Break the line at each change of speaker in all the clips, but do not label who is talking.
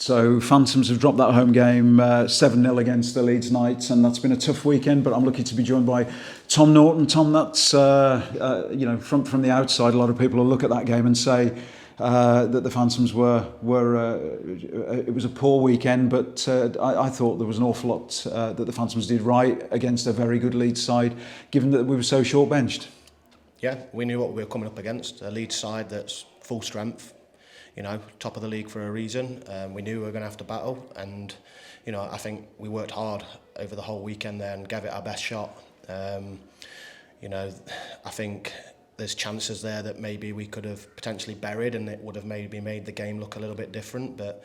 So Phantoms have dropped that home game 7-0 against the Leeds Knights, and that's been a tough weekend. But I'm lucky to be joined by Tom Norton. Tom, that's from the outside, a lot of people will look at that game and say that the Phantoms were it was a poor weekend. But I thought there was an awful lot that the Phantoms did right against a very good Leeds side, given that we were so short benched.
Yeah, we knew what we were coming up against. A Leeds side that's full strength. Top of the league for a reason. We knew we were going to have to battle, and I think we worked hard over the whole weekend there and gave it our best shot. I think there's chances there that maybe we could have potentially buried, and it would have maybe made the game look a little bit different. But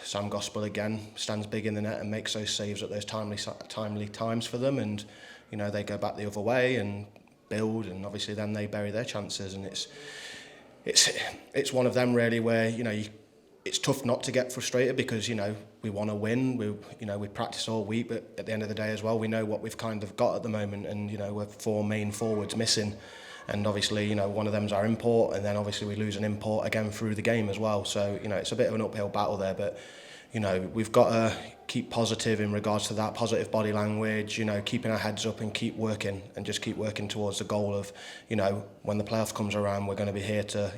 Sam Gospel again stands big in the net and makes those saves at those timely times for them, and they go back the other way and build, and obviously then they bury their chances, and it's one of them really where it's tough not to get frustrated because we want to win. We practice all week, but at the end of the day as well, we know what we've kind of got at the moment, and we're 4 main forwards missing, and obviously one of them's our import, and then obviously we lose an import again through the game as well. So it's a bit of an uphill battle there, but we've got to keep positive in regards to that, positive body language, keeping our heads up and keep working towards the goal of, when the playoff comes around, we're going to be here to,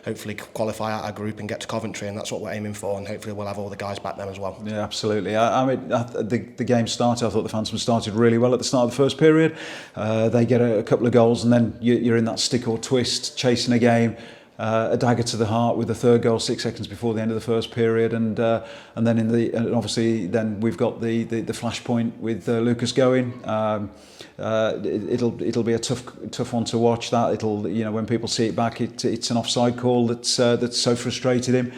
hopefully qualify out our group and get to Coventry, and that's what we're aiming for, and hopefully we'll have all the guys back then as well.
Yeah, absolutely. I mean, the game started, I thought the Phantoms started really well at the start of the first period. They get a couple of goals, and then you're in that stick or twist, chasing a game. A dagger to the heart with the third goal 6 seconds before the end of the first period, and then and obviously then we've got the flashpoint with Lucas going. It'll be a tough one to watch. That when people see it back, it's an offside call that's so frustrated him.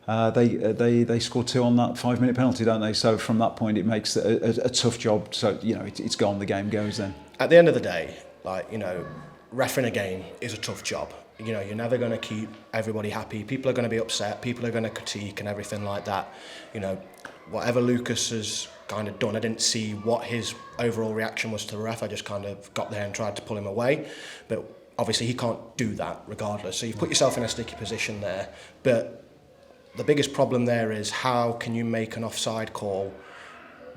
They score 2 on that 5-minute penalty, don't they? So from that point, it makes a tough job. So it's gone. The game goes then.
At the end of the day, reffing a game is a tough job. You're never going to keep everybody happy. People are going to be upset. People are going to critique and everything like that. Whatever Lucas has kind of done, I didn't see what his overall reaction was to the ref. I just kind of got there and tried to pull him away. But obviously he can't do that regardless. So you've put yourself in a sticky position there. But the biggest problem there is how can you make an offside call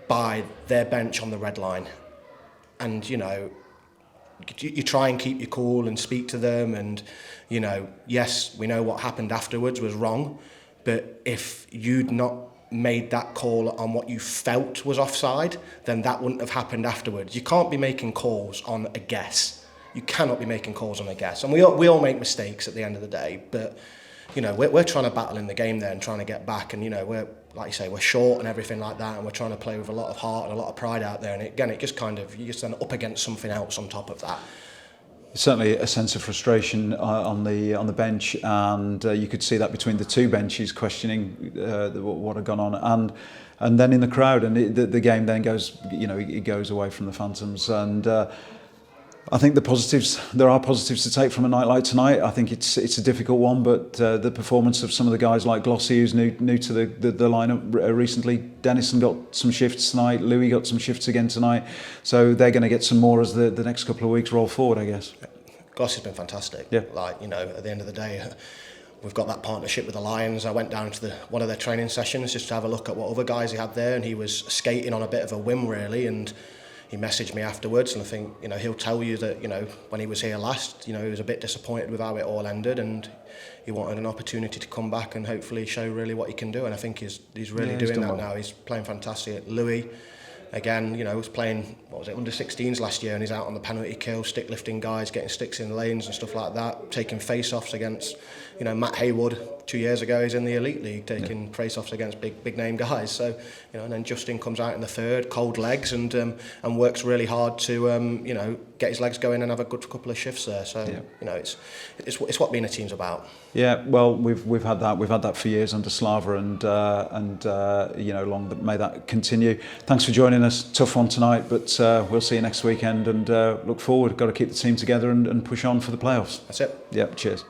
by their bench on the red line? And, you try and keep your cool and speak to them, and yes, we know what happened afterwards was wrong, but if you'd not made that call on what you felt was offside, then that wouldn't have happened afterwards. You can't be making calls on a guess. You cannot be making calls on a guess, and we all make mistakes at the end of the day, but we're trying to battle in the game there and trying to get back, and we're, like you say, we're short and everything like that, and we're trying to play with a lot of heart and a lot of pride out there, and it just kind of, you just then up against something else on top of that.
Certainly a sense of frustration on the bench, and you could see that between the 2 benches questioning what had gone on, and then in the crowd, and the game then goes, it goes away from the Phantoms, and I think there are positives to take from a night like tonight. I think it's a difficult one, but the performance of some of the guys like Glossy, who's new to the lineup recently, Dennison got some shifts tonight, Louis got some shifts again tonight, so they're going to get some more as the next couple of weeks roll forward, I guess.
Glossy's been fantastic.
Yeah.
At the end of the day, we've got that partnership with the Lions. I went down to one of their training sessions just to have a look at what other guys he had there, and he was skating on a bit of a whim really, and he messaged me afterwards, and I think he'll tell you that when he was here last, he was a bit disappointed with how it all ended, and he wanted an opportunity to come back and hopefully show really what he can do, and I think he's really doing that now. He's playing fantastic. Louis, again, was playing under 16s last year, and he's out on the penalty kill, stick lifting guys, getting sticks in lanes and stuff like that, taking face-offs against Matt Haywood 2 years ago. He's in the elite league taking face-offs against big name guys. So and then Justin comes out in the third, cold legs, and works really hard to get his legs going and have a good couple of shifts there. So it's what being a team's about.
Yeah, well, we've had that for years under Slava, and long may that continue. Thanks for joining us. Tough one tonight, but we'll see you next weekend, and look forward. Got to keep the team together and push on for the playoffs.
That's it.
Yeah, cheers.